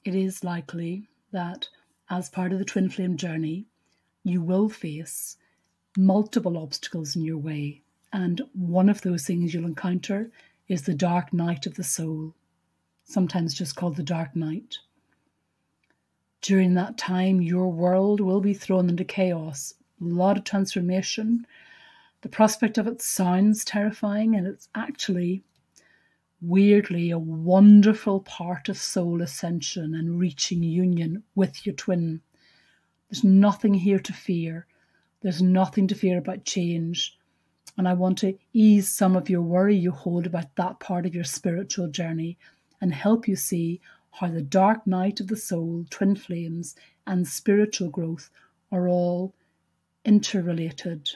it is likely that as part of the twin flame journey, you will face multiple obstacles in your way. And one of those things you'll encounter is the dark night of the soul, sometimes just called the dark night. During that time, your world will be thrown into chaos, a lot of transformation. The prospect of it sounds terrifying, and it's actually, weirdly, a wonderful part of soul ascension and reaching union with your twin. There's nothing here to fear. There's nothing to fear about change. And I want to ease some of your worry you hold about that part of your spiritual journey and help you see how the dark night of the soul, twin flames, and spiritual growth are all interrelated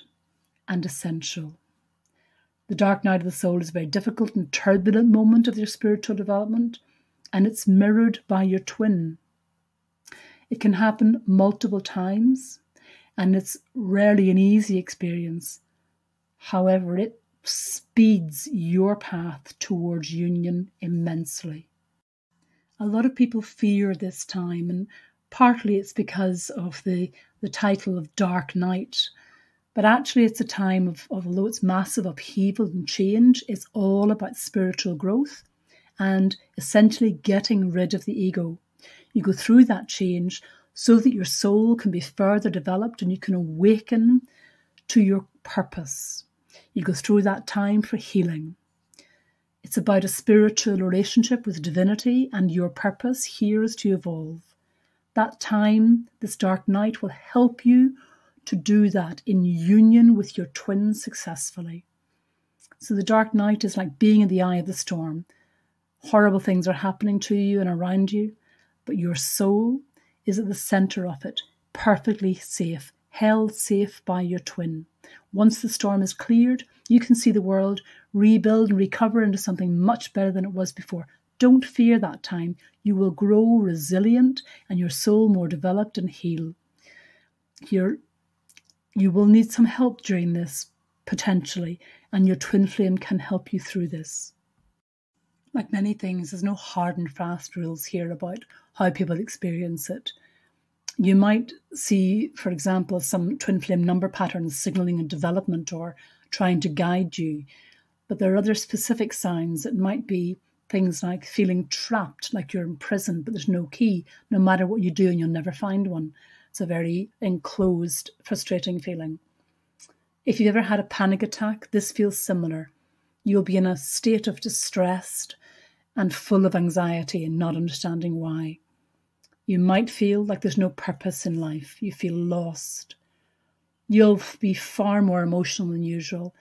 and essential. The dark night of the soul is a very difficult and turbulent moment of your spiritual development, and it's mirrored by your twin. It can happen multiple times, and it's rarely an easy experience. However, it speeds your path towards union immensely. A lot of people fear this time, and partly it's because of the title of Dark Night. But actually it's a time of, although it's massive upheaval and change, it's all about spiritual growth and essentially getting rid of the ego. You go through that change so that your soul can be further developed and you can awaken to your purpose. You go through that time for healing. It's about a spiritual relationship with divinity, and your purpose here is to evolve. That time, this dark night, will help you to do that in union with your twin successfully. So the dark night is like being in the eye of the storm. Horrible things are happening to you and around you, but your soul is at the centre of it, perfectly safe, held safe by your twin. Once the storm is cleared, you can see the world rebuild and recover into something much better than it was before. Don't fear that time. You will grow resilient and your soul more developed and heal. You will need some help during this, potentially, and your twin flame can help you through this. Like many things, there's no hard and fast rules here about how people experience it. You might see, for example, some twin flame number patterns signalling a development or trying to guide you. But there are other specific signs. It might be things like feeling trapped, like you're in prison, but there's no key. No matter what you do, and you'll never find one. It's a very enclosed, frustrating feeling. If you've ever had a panic attack, this feels similar. You'll be in a state of distress and full of anxiety and not understanding why. You might feel like there's no purpose in life. You feel lost. You'll be far more emotional than usual.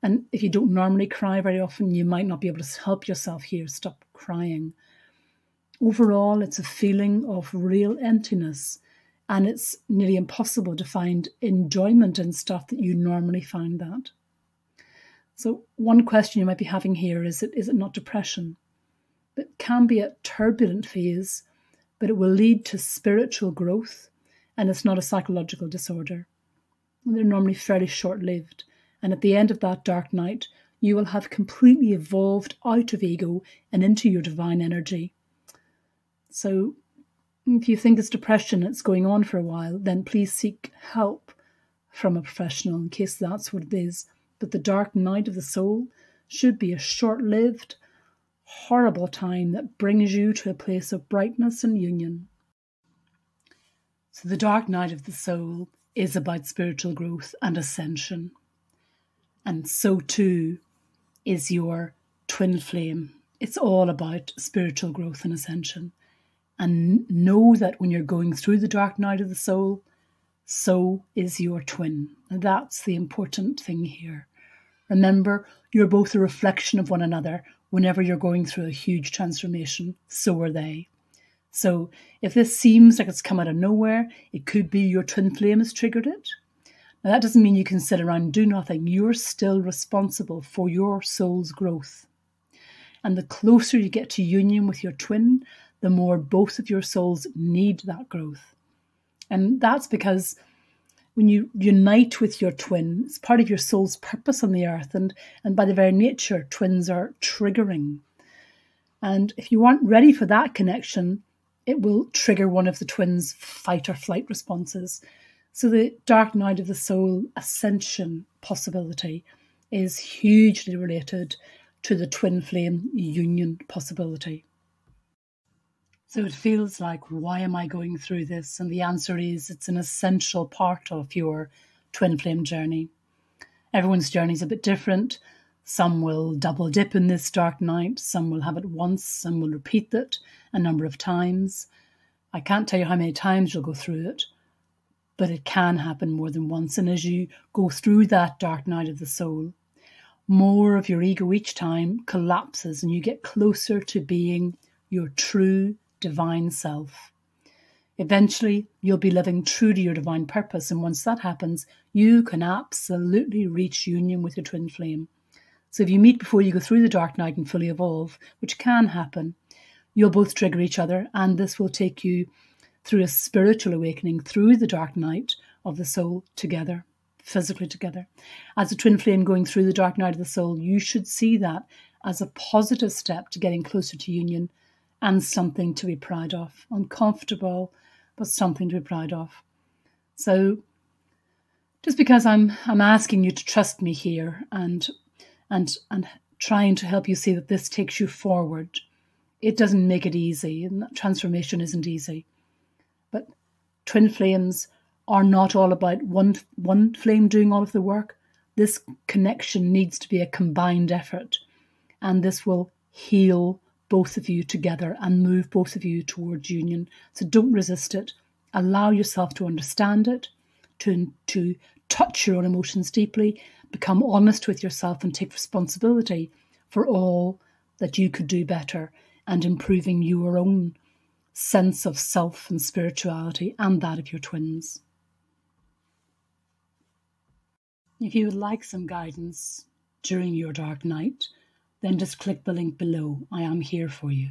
And if you don't normally cry very often, you might not be able to help yourself here. Stop crying. Overall, it's a feeling of real emptiness. And it's nearly impossible to find enjoyment in stuff that you normally find that. So one question you might be having here is it not depression? It can be a turbulent phase, but it will lead to spiritual growth, and it's not a psychological disorder. They're normally fairly short-lived, and at the end of that dark night, you will have completely evolved out of ego and into your divine energy. So if you think it's depression, it's going on for a while, then please seek help from a professional in case that's what it is. But the dark night of the soul should be a short-lived, horrible time that brings you to a place of brightness and union. So the dark night of the soul is about spiritual growth and ascension. And so too is your twin flame. It's all about spiritual growth and ascension. And know that when you're going through the dark night of the soul, so is your twin. And that's the important thing here. Remember, you're both a reflection of one another. Whenever you're going through a huge transformation, so are they. So if this seems like it's come out of nowhere, it could be your twin flame has triggered it. Now that doesn't mean you can sit around and do nothing. You're still responsible for your soul's growth. And the closer you get to union with your twin, the more both of your souls need that growth. And that's because when you unite with your twin, it's part of your soul's purpose on the earth. And by the very nature, twins are triggering. And if you aren't ready for that connection, it will trigger one of the twins' fight or flight responses. So the dark night of the soul ascension possibility is hugely related to the twin flame union possibility. So it feels like, why am I going through this? And the answer is, it's an essential part of your twin flame journey. Everyone's journey is a bit different. Some will double dip in this dark night. Some will have it once. Some will repeat it a number of times. I can't tell you how many times you'll go through it, but it can happen more than once. And as you go through that dark night of the soul, more of your ego each time collapses and you get closer to being your true divine self. Eventually, you'll be living true to your divine purpose. And once that happens, you can absolutely reach union with your twin flame. So if you meet before you go through the dark night and fully evolve, which can happen, you'll both trigger each other. And this will take you through a spiritual awakening through the dark night of the soul together, physically together. As a twin flame going through the dark night of the soul, you should see that as a positive step to getting closer to union and something to be proud of. Uncomfortable, but something to be proud of. So just because I'm asking you to trust me here and trying to help you see that this takes you forward, it doesn't make it easy, and that transformation isn't easy. But twin flames are not all about one flame doing all of the work. This connection needs to be a combined effort, and this will heal both of you together and move both of you towards union. So don't resist it. Allow yourself to understand it, to touch your own emotions deeply, become honest with yourself and take responsibility for all that you could do better and improving your own sense of self and spirituality and that of your twins. If you would like some guidance during your dark night, then just click the link below. I am here for you.